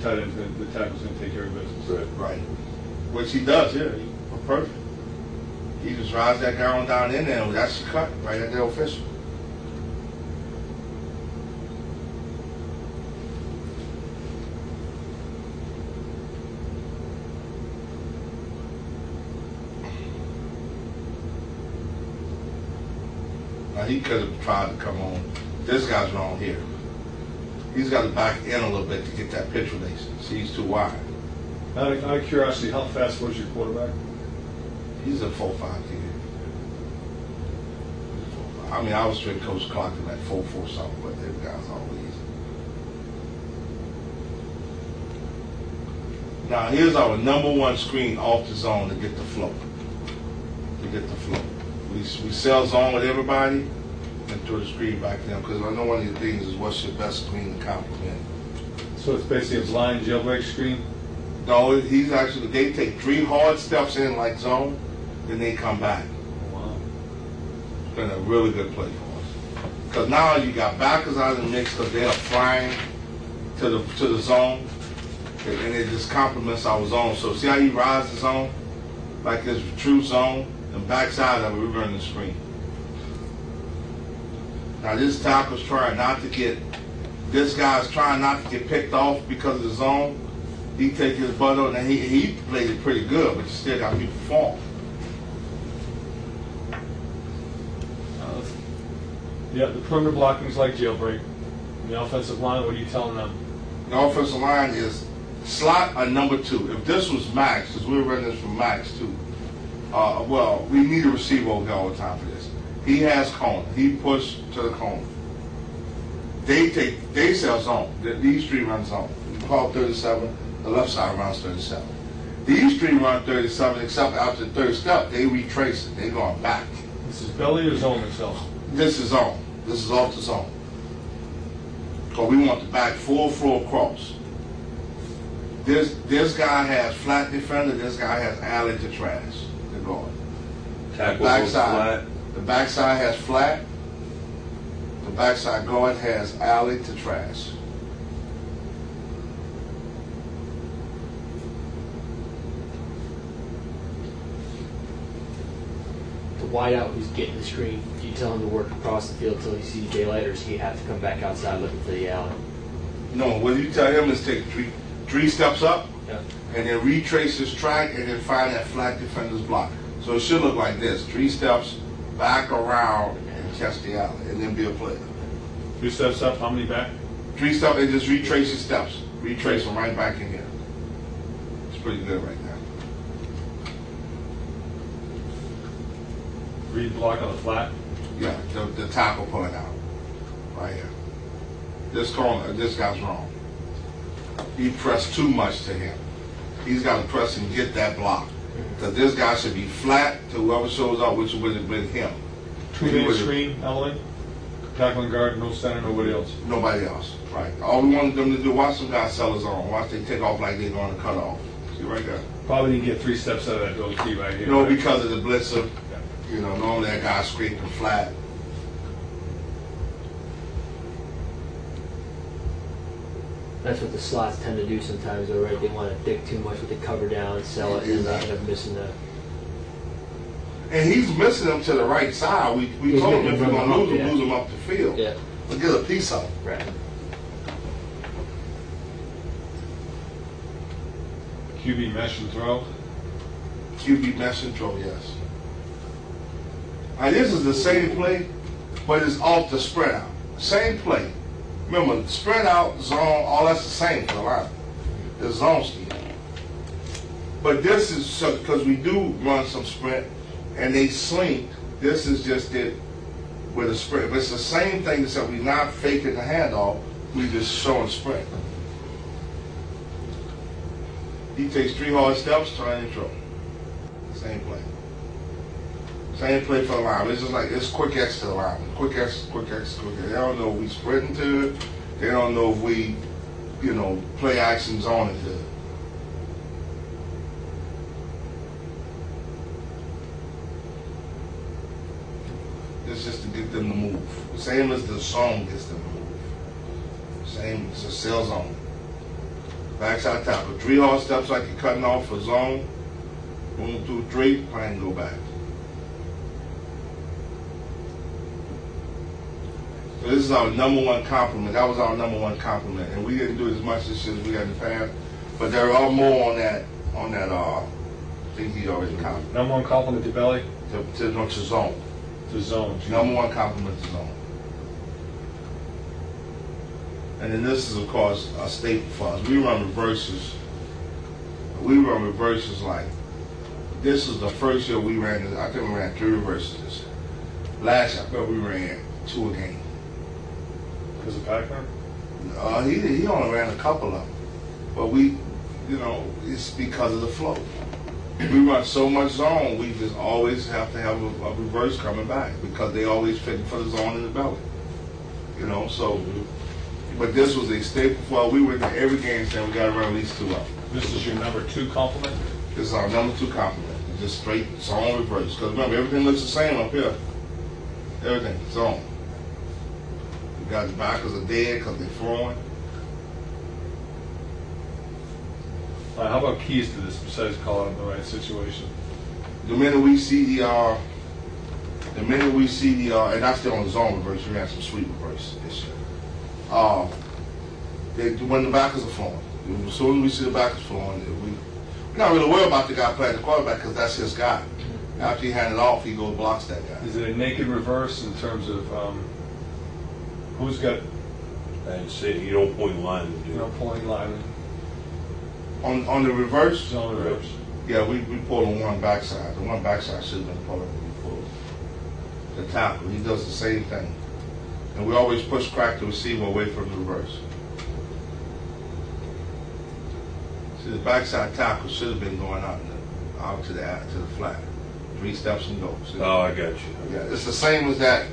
tight end's the tackle's going to take care of business. Right. Which he does, yeah. He's perfect. He just rides that guy on down in there, and that's the cut right at the official. Now he could have tried to come on. This guy's wrong here. He's got to back in a little bit to get that pitch relation. See, he's too wide. Out of curiosity, how fast was your quarterback? He's a 4.5 kid. I mean, I was straight coach clocking like 4.4 something, but them guys always. Now here's our #1 screen off the zone to get the flow. We sell zone with everybody and throw the screen back to them, because I know one of the things is what's your best screen to complement. So it's basically a blind jailbreak screen? No, he's actually, they take 3 hard steps in like zone, then they come back. Wow. It's been a really good play for us. Because now you got backers out of the mix because they are flying to the zone, and it just complements our zone. So see how he rides the zone? Like this true zone, and backside of it, we run the screen. Now this tackle's trying not to get, this guy's trying not to get picked off because of the zone. He take his butt on, and he played it pretty good, but you still got people fall. Yeah, the perimeter blocking is like jailbreak. The offensive line, what are you telling them? The offensive line is slot a #2. If this was Max, because we're running this from Max too, well, we need a receiver over all the time for this. He has corner. He push to the corner. They sell zone. These 3 run zone. We call 37. The left side runs 37. These 3 run 37, except after the 3rd step, they retrace it. They going back. This is belly or zone itself? This is zone. This is off the zone. Because we want the back full floor cross. This guy has flat defender. This guy has alley to trash. They're going. The backside has flat. The backside guard has alley to trash. The wideout who's getting the screen, do you tell him to work across the field until he sees daylight, or does he have to come back outside looking for the alley? No, what you tell him is take 3 steps up, Yeah. and then retrace his track, and then find that flat defender's block. So it should look like this: 3 steps, back around, and catch the alley, and then be a player. 2 steps up, how many back? 3 steps, and just retrace his steps. Retrace them right back in here. It's pretty good right now. Read block on the flat? Yeah, the tackle pulling out. Right here. This corner, this guy's wrong. He pressed too much to him. He's got to press and get that block. Because this guy should be flat to whoever shows up, which would have been him. 2-man screen, Emily? Tackling guard, no center, nobody else? Nobody else, right. All we wanted them to do, watch some guys sell his own. Watch they take off like they're going to cut off. See right there? Probably didn't get 3 steps out of that goatee right here. No, right? because of the blitzer. You know, normally that guy's scraping flat. That's what the slots tend to do sometimes, though, right? They want to dig too much with the cover down, sell it, and they end up missing the... And he's missing them to the right side. We told him if we're going to lose him up the field. Yeah. We'll get a piece of him. Right. QB mesh and throw? QB mesh and throw, yes. Now this is the same play, but it's off the spread out. Same play. Remember, spread out, zone, all that's the same for the line. The zone scheme. But this is because we do run some spread, and they sling. This is just it with a spread. But it's the same thing, except we're not faking the handoff. We just showing spread. He takes 3 hard steps, turn and throw. Same play. Same play for the line. It's just like, it's quick X to the line. Quick X, quick X, quick X. They don't know if we sprinting to it. They don't know if we, play action zone into it. It's just to get them to move. Same as the zone gets them to move. Same, it's a cell zone. Backside tackle. 3 hard steps like you're cutting off for zone. 1, 2, 3, plan, go back. So this is our number one compliment. That was our number one compliment, and we didn't do as much as we got in the past. But there are more on that thing he already complimented. Number one compliment to belly? To zone. To zone. Number one compliment to zone. And then this is, of course, a staple for us. We run reverses. We run reverses like, this is the first year we ran, I think we ran 3 reverses this year. Last year, I bet we ran 2 a game. Because of Packner? He only ran a couple of them. But we, it's because of the flow. We run so much zone, we just always have to have a reverse coming back because they always fit for the zone in the belly. So, but this was a staple for we went to every game saying we got to run at least 2 of them. This is your number 2 compliment? This is our number 2 compliment. It's just straight zone reverse. Because remember, everything looks the same up here. Everything, zone. We got the backers are dead because they're throwing. All right, how about keys to this besides calling them the right situation? The minute we see the and that's still on the zone reverse, we had some sweet reverse this year. When the backers are flowing, as soon as we see the backers flowing, we're not really worried about the guy playing the quarterback because that's his guy. After he hand it off, he goes blocks that guy. Is it a naked reverse in terms of who's got You don't point line. pulling line? On the reverse? Zone reverse. Yeah, we pull on one backside. The one backside should have been pulling when we pulled the tackle. He does the same thing. And we always push crack the receiver away from the reverse. See, the backside tackle should have been going out to the flat. 3 steps and go. See? Oh, I got you. Yeah, it's the same as that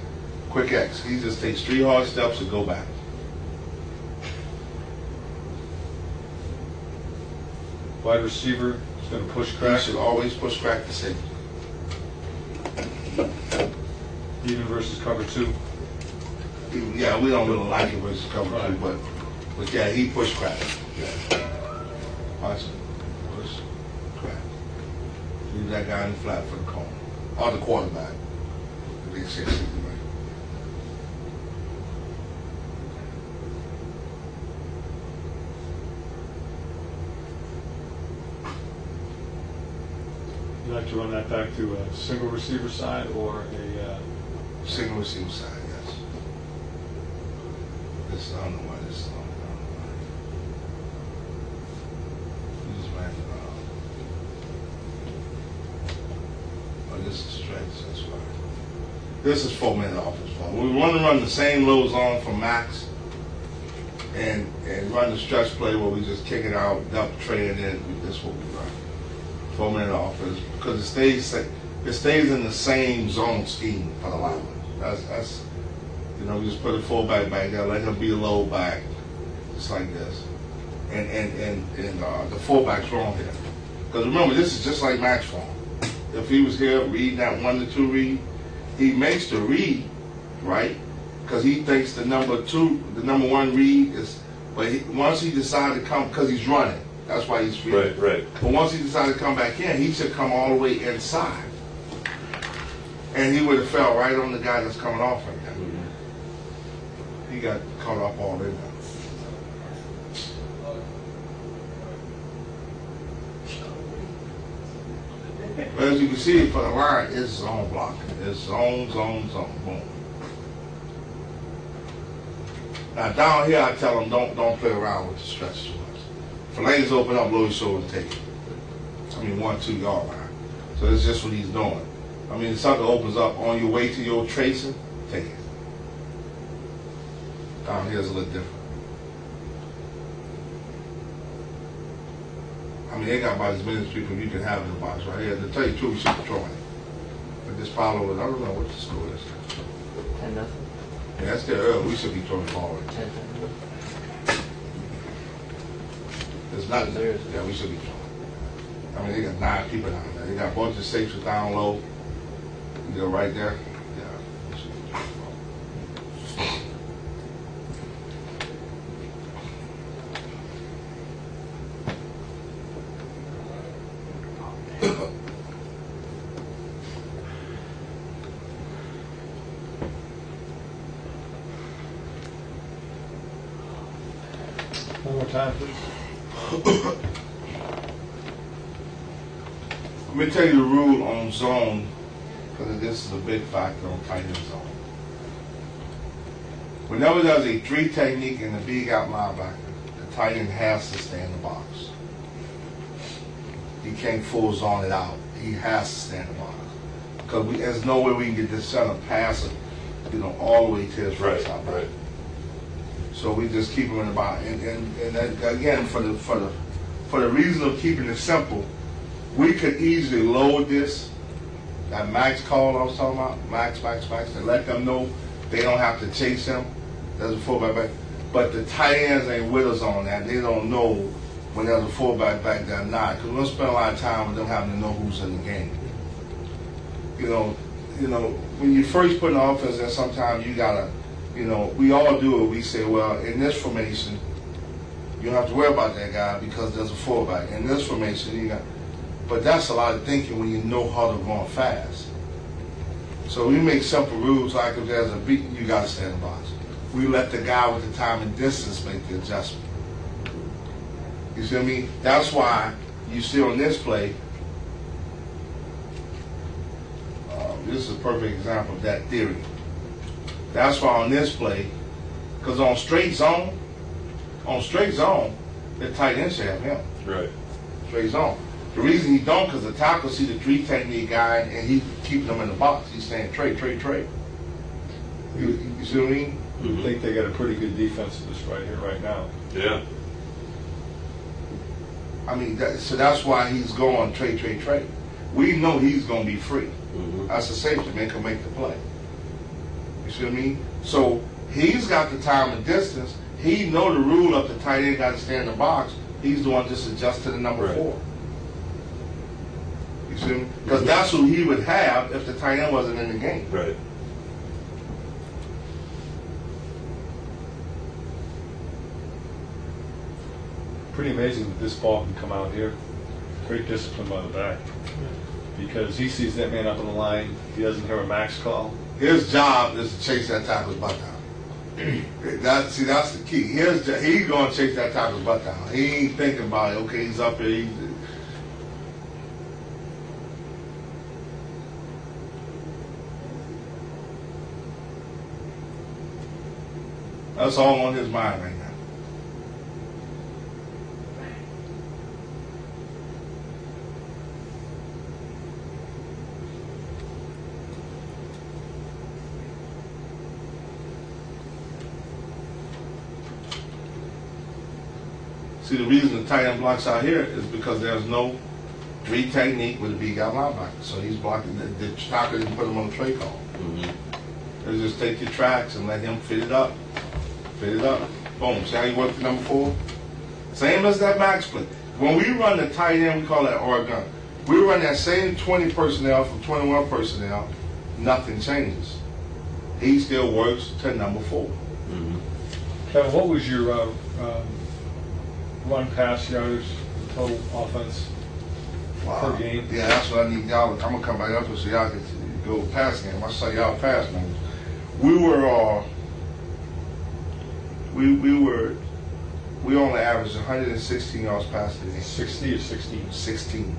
quick X. He just takes 3 hard steps and go back. Wide receiver is going to push He crack. should always push crack the safety. Even versus cover 2. Yeah, we don't really like it versus cover 2, Right. but yeah, he pushed crack. Yeah. Watch it. Push crack. Leave that guy in the flat for the corner. Or the quarterback. The big 60, right? You like to run that back to a single receiver side or a Single receiver side, yes. This, I don't know why this is on. You just ran this is stretch, that's why. This is 4-minute offense phone. We want to run the same low zone from Max and run the stretch play where we just kick it out, dump the tray, and then this is what we run. 4-minute offense because it stays in the same zone scheme for the lineman. That's we just put a fullback back there, let him be a low back, just like this, and the fullback's wrong here. Because remember, this is just like match form. If he was here reading that 1 to 2 read, he makes the read right because he thinks the number 1 read is. But once he decided to come, because he's running, that's why he's free. Right. But once he decided to come back in, he should come all the way inside. And he would have fell right on the guy that's coming off right now. Mm-hmm. He got caught up all in there. But as you can see, for the line, it's zone blocking. It's zone, boom. Now down here, I tell them don't play around with the stretch too much. If the lanes open up, blow your shoulder and take it. 1, 2 yard line. So that's just what he's doing. If something opens up on your way to your tracing, take it. Down here's a little different. They got about as many people you can have in the box right here. To tell you the truth, we should be throwing it. But this Paulo was, I don't know what the score is. 10-0. Yeah, that's still early. We should be throwing the ball right. 10-0. There's nothing there. Yeah, we should be throwing. They got 9 people down there. They got a bunch of safeties down low. You go right there. Yeah. We should be throwing the ball. One more time, please. Let me tell you the rule on zone, because this is a big factor on tight end zone. Whenever there's a 3 technique in the big out linebacker, the tight end has to stay in the box. He can't full zone it out. He has to stay in the box. Because there's no way we can get this center pass, all the way to his right side. Right. So we just keep him in the box. And that, again, for the reason of keeping it simple, we could easily load this, that max call I was talking about, max, and let them know they don't have to chase him. There's a fullback back. But the tight ends ain't with us on that. They don't know when there's a fullback back there or not. Because we don't spend a lot of time with them having to know who's in the game. You know, when you first put an offense in, sometimes you gotta, we all do it. We say, well, in this formation, you don't have to worry about that guy because there's a fullback. In this formation, but that's a lot of thinking when you know how to run fast. So we make simple rules like if there's a beat, you gotta stay in the box. We let the guy with the time and distance make the adjustment. You see what I mean? That's why you see on this play, this is a perfect example of that theory. That's why on this play, because on straight zone, the tight end should have him. Right. Straight zone. The reason he don't, because the tackle see the 3 technique guy and he keeping them in the box. He's saying trade. You see what I mean? I think they got a pretty good defense of this right here, right now. Yeah. I mean, so that's why he's going trade. We know he's going to be free. That's a safety. Man can make the play. You see what I mean? So he's got the time and distance. He know the rule of the tight end got to stay in the box. He's the one just adjust to the number 4. You see me? Because that's who he would have if the tight end wasn't in the game. Right. Pretty amazing that this ball can come out here. Great discipline by the back. Because he sees that man up on the line. He doesn't hear a max call. His job is to chase that tackle's butt down. That's the key. He's going to chase that tackle's butt down. He ain't thinking about it. Okay, he's up here. That's all on his mind right now. See, the reason the tight end blocks out here is because there's no 3 technique with a big guy linebacker. So he's blocking the tackle didn't put him on the tray call. They just take your tracks and let him fit it up. Boom. See how you work the number 4? Same as that max play. When we run the tight end, we call that Oregon. We run that same 20 personnel from 21 personnel. Nothing changes. He still works to number 4. Kevin, what was your run pass yardage, total offense per game? Yeah, that's what I need y'all. I'm gonna come back up so y'all can go pass game. I saw y'all pass man. We only averaged 116 yards passing a game. 60 or 16? 16.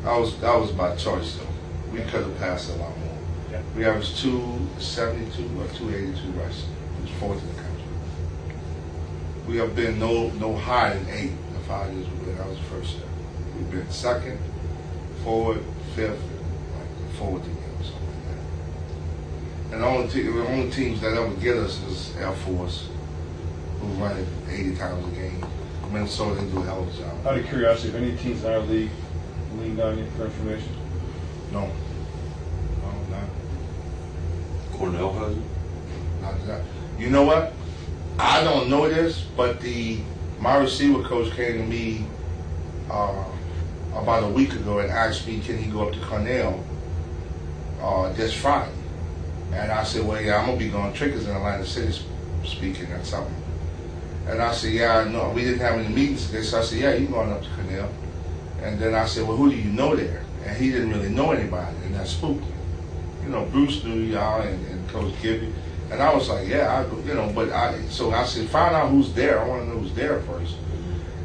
That was by choice though. We could have passed a lot more. Yeah. We averaged 272 or 282 rushing. It was 4th in the country. We have been no higher than 8 in the 5 years we've been. That was the first step. We've been 2nd, 4th, 5th, like 4th again or something like that. And the only teams that ever get us is Air Force, who run it 80 times a game. Minnesota, they do a hell of a job. Out of curiosity, if any teams in our league leaned on you for information? No, not. Cornell has it? Not that. You know what? I don't know this, but my receiver coach came to me about a week ago and asked me, can he go up to Cornell this Friday? And I said, well, yeah, I'm going to be going. Trickers in Atlantic City speaking or something. And I said, yeah, no, we didn't have any meetings today. So I said, yeah, you're going up to Cornell. And then I said, well, who do you know there? And he didn't really know anybody, and that spooked me. You know, Bruce knew y'all and Coach Gibby. And I was like, yeah, so I said, find out who's there. I want to know who's there first.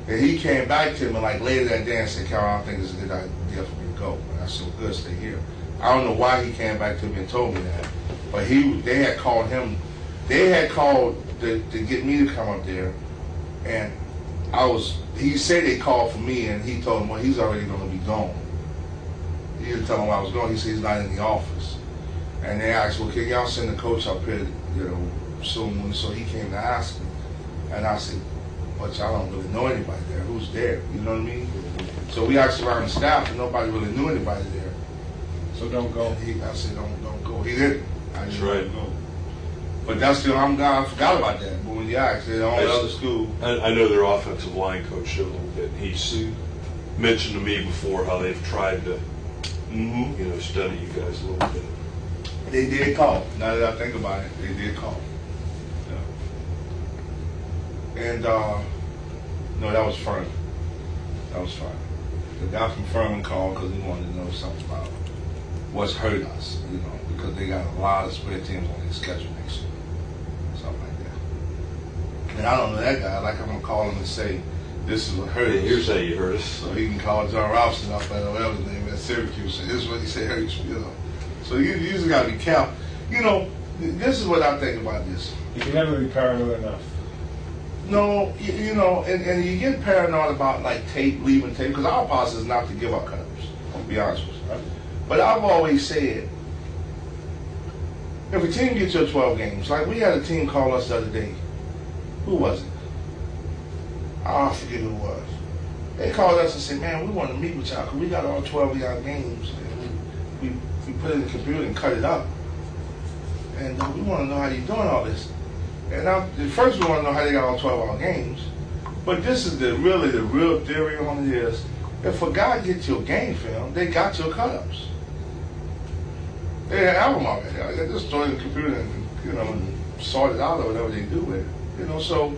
And he came back to me like later that day and said, Carol, I don't think it's a good idea for me to go. And I said, good, stay here. I don't know why he came back to me and told me that, but they had called him. They had called to get me to come up there, and he said they called for me, and he told them, well, he's already going to be gone. He didn't tell them where I was going. He said he's not in the office. And they asked, well, can y'all send the coach up here, soon? So he came to ask me, and I said, but y'all don't really know anybody there. Who's there? You know what I mean? So we asked around the staff, and nobody really knew anybody there. So don't go. I said, don't go. He didn't. That's right. Go. But that's still, I forgot about that. But when you asked, the only other school. I know their offensive line coach a little bit. He's mentioned to me before how they've tried to, study you guys a little bit. They did call. Now that I think about it, they did call. Yeah. And no, that was Furman. That was Furman. The guy from Furman called because he wanted to know something about what's hurt us, because they got a lot of spread teams on their schedule next year, something like that. And I don't know that guy. Like, I'm gonna call him and say, "This is what hurt us." Here's how you hurt us. So he can call John Robson up at whatever his name at Syracuse. And this is what he said hurt you. So you just gotta be careful. This is what I think about this. You can never be paranoid enough. No, and you get paranoid about like leaving tape, because our policy is not to give our cut-ups. I'll be honest with you. But I've always said, if a team gets your 12 games, like we had a team call us the other day. Who was it? I forget who it was. They called us and said, man, we want to meet with y'all because we got all 12 of y'all games. And we put it in the computer and cut it up. And we want to know how you're doing all this. And first we want to know how they got all 12 of our games. But this is the real theory on it is, if a guy gets your game film, they got your cut-ups. They have them already. They just throw it in the computer and sort it out or whatever they do with it. So,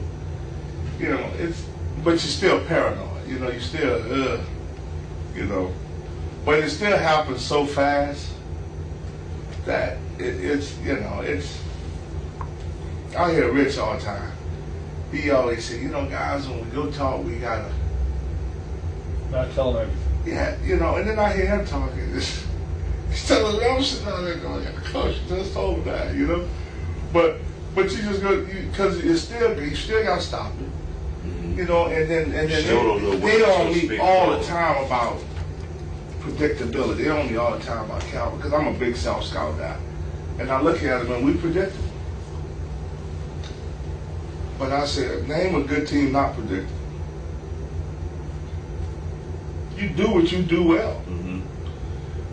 but you're still paranoid. You still, but it still happens so fast that it's. I hear Rich all the time. He always say, guys, when we go talk, we gotta not tell them everything. Yeah, and then I hear him talking. He's telling me, I'm sitting down there going, coach, just told me that, But you just go, because you still got to stop it. And then they don't meet all the time about predictability. They don't meet all the time about Calvin, because I'm a big self-scout guy. And I look at them and we predictable. But I said, name a good team not predictable. You do what you do well. Mm-hmm.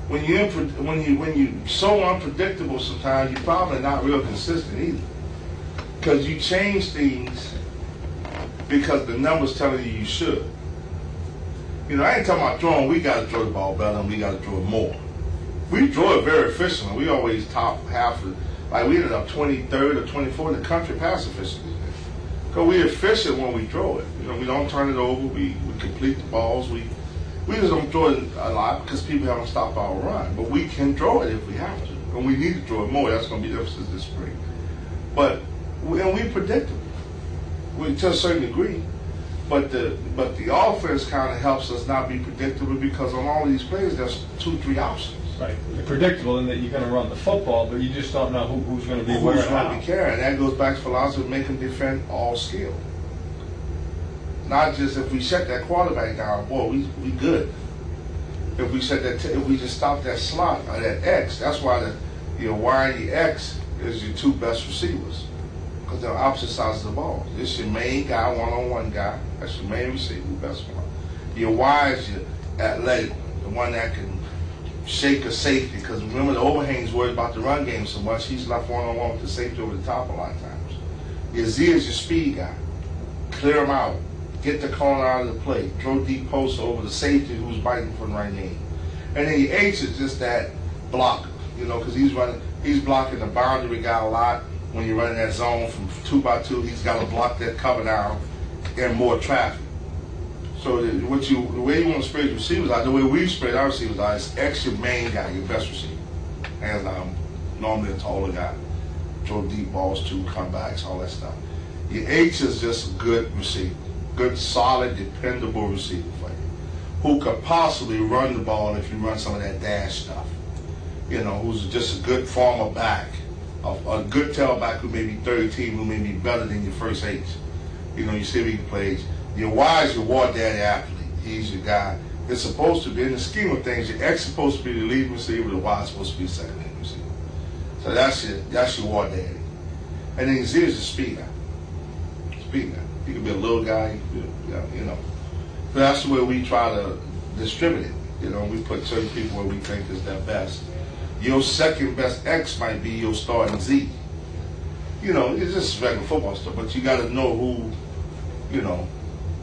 When you so unpredictable sometimes, you're probably not real consistent either. Because you change things because the numbers telling you should. I ain't talking about throwing. We got to throw the ball better and we got to throw it more. We throw it very efficiently. We always top half of, like we ended up 23rd or 24th in the country pass efficiency. Because we're efficient when we throw it. We don't turn it over. We complete the balls. We just don't throw it a lot because people haven't stopped our run. But we can throw it if we have to. And we need to throw it more. That's going to be the emphasis this spring. But we predictable to a certain degree. But the offense kind of helps us not be predictable because on all these plays, there's 2-3 options. Right. You're predictable in that you're going to run the football, but you just don't know who's going to be where and how. Who's going to be carrying. That goes back to philosophy of making defend all skill. Not just if we shut that quarterback down, boy, we good. If we if we just stop that slot or that X, that's why your Y and your X is your two best receivers. Because they're opposite sides of the ball. This is your main guy, one-on-one guy. That's your main receiver, the best one. Your Y is your athletic one, the one that can shake a safety. Because remember, the overhang's worried about the run game so much, he's left one-on-one with the safety over the top a lot of times. Your Z is your speed guy. Clear him out. Get the corner out of the play. Throw deep post over the safety who's biting from the right knee. And then your H is just that blocker, because he's blocking the boundary guy a lot. When you're running that zone from 2x2, he's got to block that cover down and more traffic. So the way you want to spread your receivers out, the way we spread our receivers out is X your main guy, your best receiver. Hands down, normally a taller guy. throw deep balls to, comebacks, all that stuff. Your H is just a good receiver, good, solid, dependable receiver for you, who could possibly run the ball if you run some of that dash stuff. You know, who's just a good former back, a good tailback who may be 13, who may be better than your first H. You know, you see if he can play H. Your Y is your war daddy athlete. He's your guy. It's supposed to be, in the scheme of things, your X is supposed to be the lead receiver, the Y is supposed to be the second lead receiver. So that's your war daddy. And then Z is the speed guy. Speed guy. He could be a little guy, he could be, you know. So that's the way we try to distribute it. You know, we put certain people where we think is their best. Your second best X might be your starting Z. You know, it's just regular football stuff, but you got to know who, you know.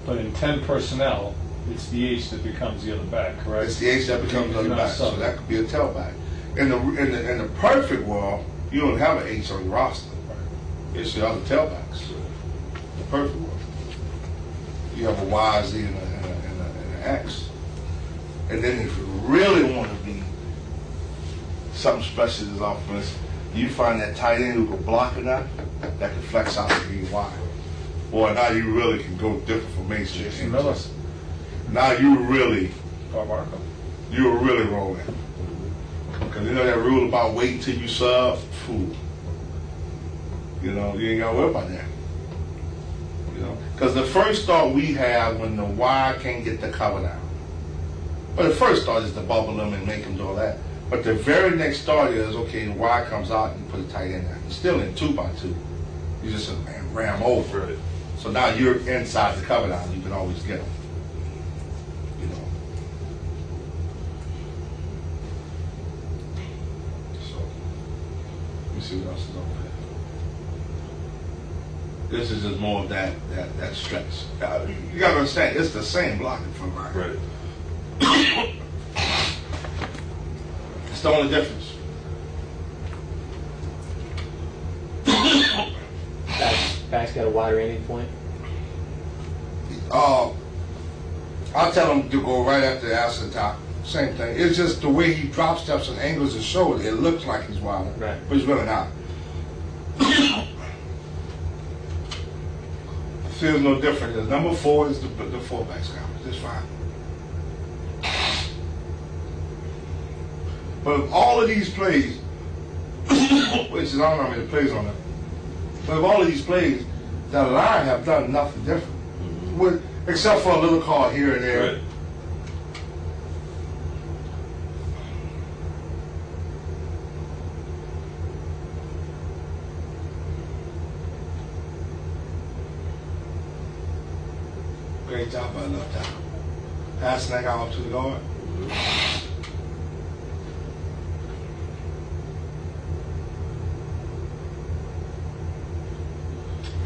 But in 10 personnel, it's the H that becomes the other back, correct? It's the H that becomes the other back, so that could be a tailback. In the perfect world, you don't have an H on your roster. It's the other tailbacks. The perfect world. You have a Y, Z, and an X. And then if you really want to be something special in this offense, you find that tight end who can block enough that can flex out to be wide. Boy, now you really can go different formations. Now you're really rolling. Because you know that rule about waiting till you sub? Fool. You know, you ain't got to worry about that. You know, because the first thought we have when the Y can't get the cover down. But the first thought is to bubble them and make them do all that. But the very next thought is, okay, the Y comes out and you put a tight end down. You're still in 2x2. You just ram over it. So now you're inside the cover down. You can always get them. You know. So, let me see what else is over there. This is just more of that stretch. You got to understand, it's the same blocking from right. Right. It's the only difference. Back's got a wider aiming point. I'll tell him to go right after the ass and top. Same thing. It's just the way he drop steps and angles his shoulder. It looks like he's wider, right, but he's really not. Feels no different. The number 4 is the fullback's guy. It's fine. But of all of these plays, which is I don't know how many plays on it, but of all of these plays, that line have done nothing different, except for a little call here and there. Right. Great job by the left tackle. Pass that guy off to the guard.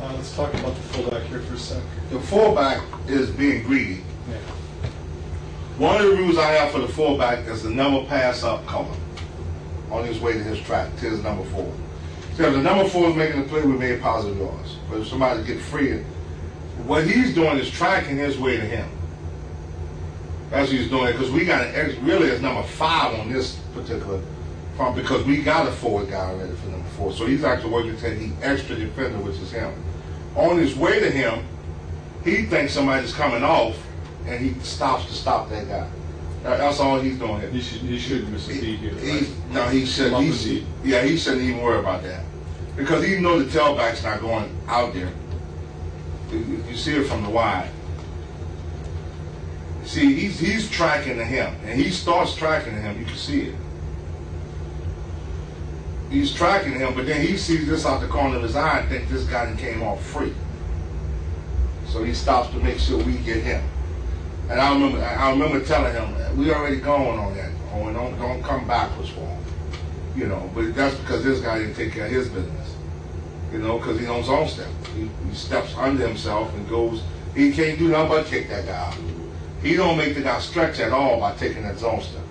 Let's talk about the fullback here for a sec. The fullback is being greedy. Yeah. One of the rules I have for the fullback is the never pass up color on his way to his track, to his number 4. So if the number 4 is making the play, we made positive yards. But if somebody gets free, what he's doing is tracking his way to him. That's what he's doing, because we got really it's number 5 on this particular front, because we got a forward guy already for number 4. So he's actually working to take the extra defender, which is him. On his way to him, he thinks somebody's coming off, and he stops to stop that guy. That's all he's doing here. He shouldn't miss a beat here. Right? No, he shouldn't. He shouldn't even worry about that, because he knows the tailback's not going out there. You see it from the wide. See, he's tracking to him, and he starts tracking to him. You can see it. He's tracking him, but then he sees this out the corner of his eye and thinks this guy came off free. So he stops to make sure we get him. And I remember telling him, we already going on that. Oh, don't come backwards for him. You know, but that's because this guy didn't take care of his business. You know, because he on his own step. He steps under himself and goes. He can't do nothing but kick that guy out. He don't make the guy stretch at all by taking that zone step.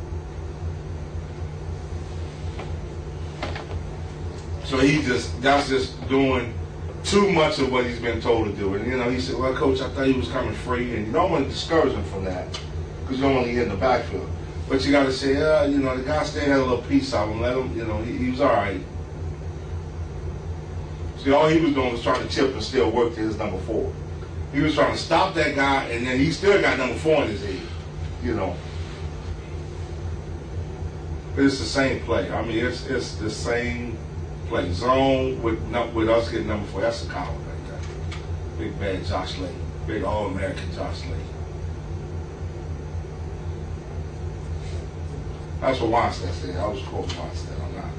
So that's just doing too much of what he's been told to do. And, you know, he said, well, Coach, I thought he was coming free. And you don't want to discourage him from that, because you don't want to get in the backfield. But you got to say, you know, the guy still had a little piece of him. Let him, you know, he was all right. Basically, all he was doing was trying to chip and still work to his number 4. He was trying to stop that guy, and then he still got number 4 in his head, you know. But it's the same play. I mean, it's the same play. Zone with us getting number 4. That's a coward right there. Big bad Josh Lee. Big All-American Josh Lee. That's what Weinstein said. I was quoting Weinstein. I'm not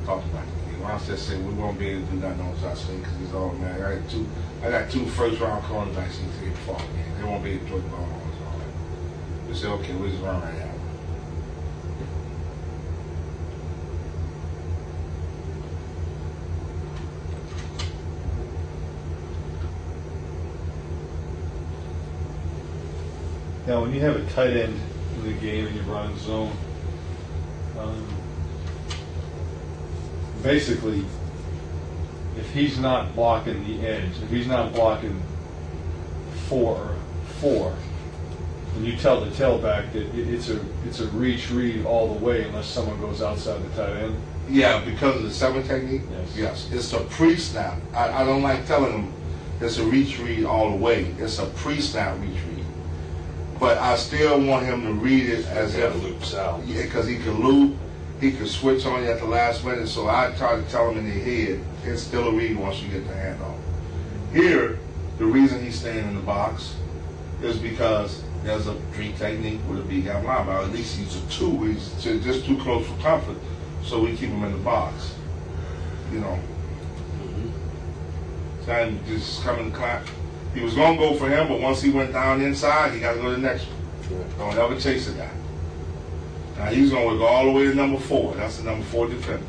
talking about it. Weinstein said we won't be able to do nothing on Josh Lee because he's All-American. I got two first-round cornerbacks in the fall game. They won't be able to throw the ball on us all that. We said, okay, we'll just run right out. Now, when you have a tight end in the game and you run zone, basically, if he's not blocking the edge, if he's not blocking 4, then you tell the tailback that it's a reach read all the way unless someone goes outside the tight end. Yeah, because of the 7 technique? Yes. It's a pre-snap. I don't like telling them it's a reach read all the way. It's a pre-snap reach read. But I still want him to read it as if loops out. Yeah, because he can loop, he can switch on you at the last minute. So I try to tell him in their head, it's still a read once you get the handoff. Here, the reason he's staying in the box is because there's a 3 technique with a big out linebacker. At least he's a 2. He's just too close for comfort, so we keep him in the box. You know. Time just coming to clap. He was going to go for him, but once he went down inside, he got to go to the next one. Don't ever chase a guy. Now he's going to go all the way to number 4. That's the number 4 defender.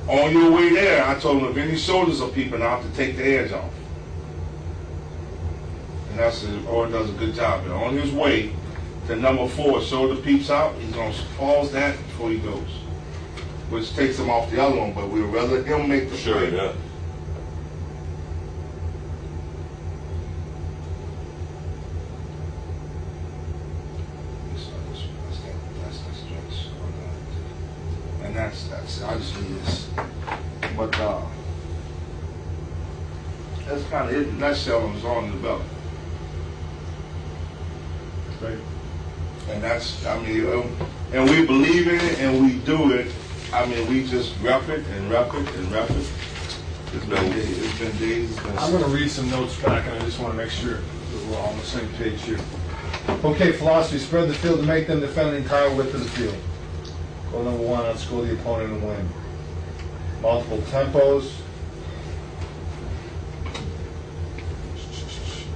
On your way there, I told him if any shoulders are peeping out, to take the edge off. And Owen does a good job. And on his way to number 4, shoulder peeps out, he's going to pause that before he goes, which takes him off the other one. But we'd rather him make the Sure, play. yeah. And that's I just need this. But that's kind of it in a nutshell on zone development. Right. And that's, I mean, and we believe in it and we do it. I mean, we just rep it and rep it and rep it. It's been days. It's been days. It's been I'm going to read some notes back, and I just want to make sure that we're all on the same page here. Okay, philosophy: spread the field to make them defend the entire width of the field. Goal number 1: outscore the opponent and win. Multiple tempos.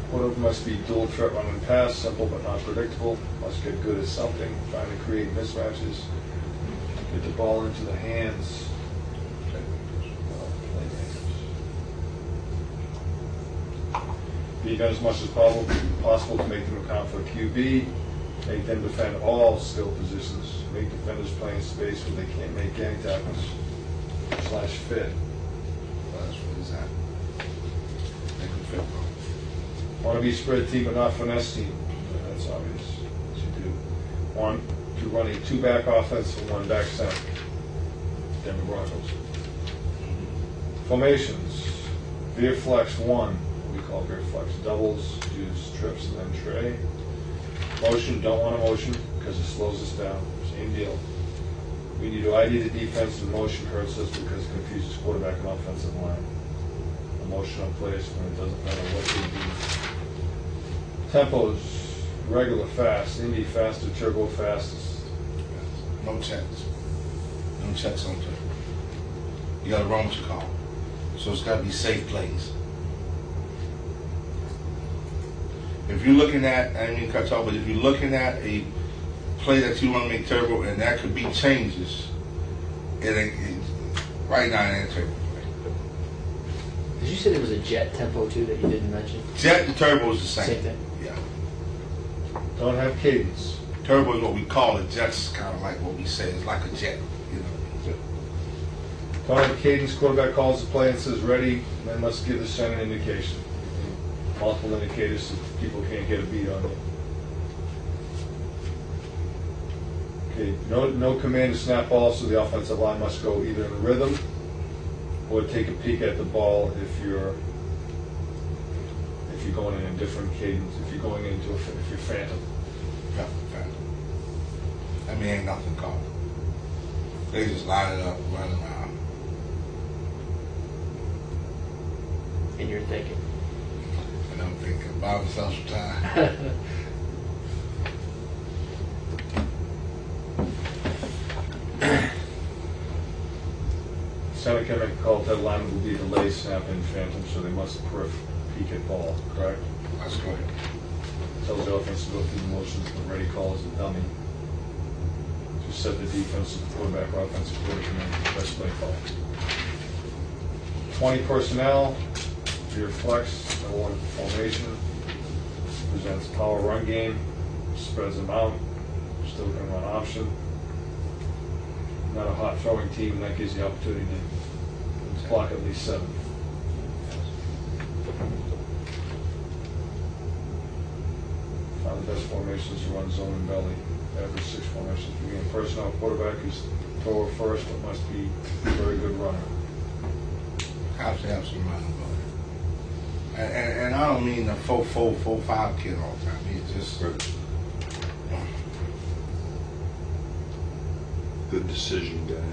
Quarterback must be dual threat run and pass, simple but not predictable. Must get good at something, trying to create mismatches. Get the ball into the hands. Be done as much as possible to make them account for QB. Make them defend all skill positions. Make defenders play in space when they can't make any tackles. /fit. That's what is that? Make them fit, bro. Want to be spread team but not finesse team. That's obvious. What you do. Want to run a 2-back offense and 1 back center. Denver Broncos. Formations. Veer flex 1. What we call veer flex doubles. Use trips and then tray. Motion, don't want a motion because it slows us down. Same deal. We need to ID the defense, and motion hurts us because it confuses quarterback and offensive line. A motion on plays when it doesn't matter what they do. Tempos, regular fast, Indy faster, turbo fastest. No checks. No checks on turbo. You got to run what you call. So it's got to be safe plays. If you're looking at, I didn't mean to cut you off, but if you're looking at a play that you want to make turbo, and that could be changes, right now it ain't turbo play. Did you say there was a jet tempo too that you didn't mention? Jet and turbo is the same. Same thing. Yeah. Don't have cadence. Turbo is what we call it. Jet's kind of like what we say. It's like a jet. You know. Don't have cadence. Quarterback calls the play and says ready, and then must give the center an indication. Multiple indicators so people can't get a beat on you. Okay, no command to snap ball, so the offensive line must go either in rhythm or take a peek at the ball if you're going in a different cadence, if you're going into if you're phantom. Yeah, fair. I mean, ain't nothing called. They just line it up, run around. And you're thinking. And I'm thinking, buy myself some time. Center can make a call. That line will be delay, snap, and phantom, so they must perf peek at ball, correct? That's good. Tells the offense to go through the motions, but ready call is a dummy. To set the defense to the quarterback or offensive coordinator, best play call. 20 personnel, rear flex, number one formation, presents power run game, spreads them out, still going to run option. Not a hot throwing team, and that gives you the opportunity to block at least 7. Find the best formations to run zone and belly. Average 6 formations. Again, personnel quarterback is thrower first, but must be a very good runner. Have to have some running ability. And I don't mean the 4-4, 4-5 kid all the time. He's just Good decision guy.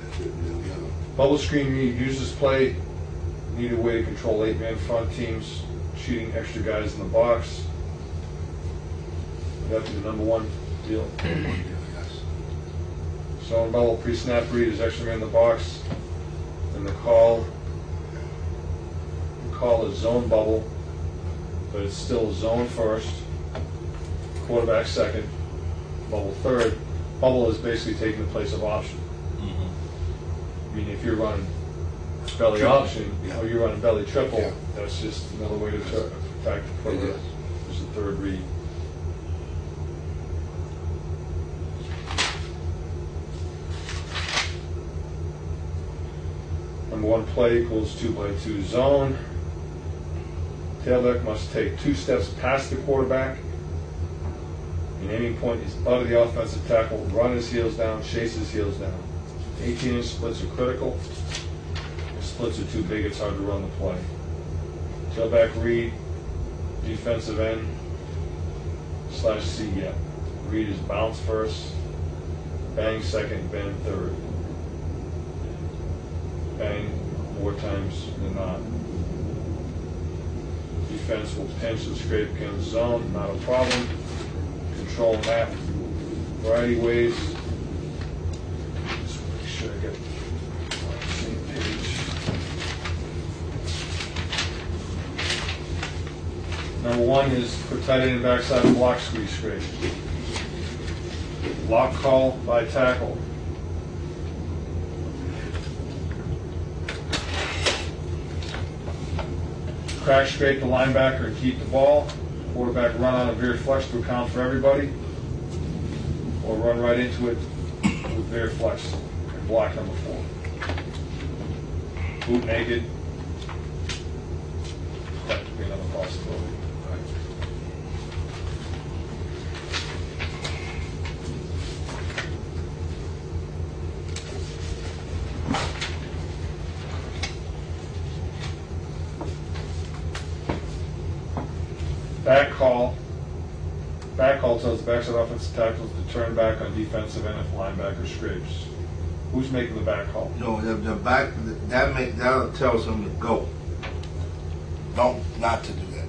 Bubble screen need uses play. Need a way to control 8-man front teams, shooting extra guys in the box. That'd be the number one deal. Zone bubble pre-snap read is extra man in the box. Then the call is zone bubble, but it's still zone first, quarterback second, bubble third. Bubble is basically taking the place of option. I mean, if you're running belly Triple. option, Yeah. or you're running belly triple, Yeah. that's just another way to attack the quarterback. There's the third read. Number one play equals 2x2 zone. Tailback must take 2 steps past the quarterback. An aiming point is out of the offensive tackle, run his heels down, chase his heels down. 18-inch splits are critical. If splits are too big, it's hard to run the play. Tailback read, defensive end /C gap. Read is bounce first, bang second, bend third. Bang more times than not. Defense will pinch and scrape against zone, not a problem. Control map, variety ways. Just make sure I get on the same page. Number one is put tight end and backside block squeeze scrape. Lock call by tackle. Crack scrape the linebacker and keep the ball. Quarterback run on a veer flex to account for everybody. Or run right into it with veer flex and block number 4. Boot naked. That could be another possibility. Back call tells the backside offensive tackles to turn back on defensive end if linebacker scrapes. Who's making the back call? No, the back that tells them to go. Don't not to do that.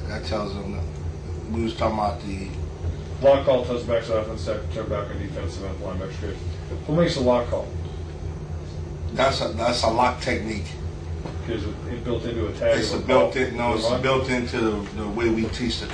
That tells them that we was talking about the Lock call tells the backside offensive tackle to turn back on defensive end if linebacker scrapes. Who makes the lock call? that's a lock technique. Is it built into a tag? It's or built in. No, or it's run? built into the way we teach the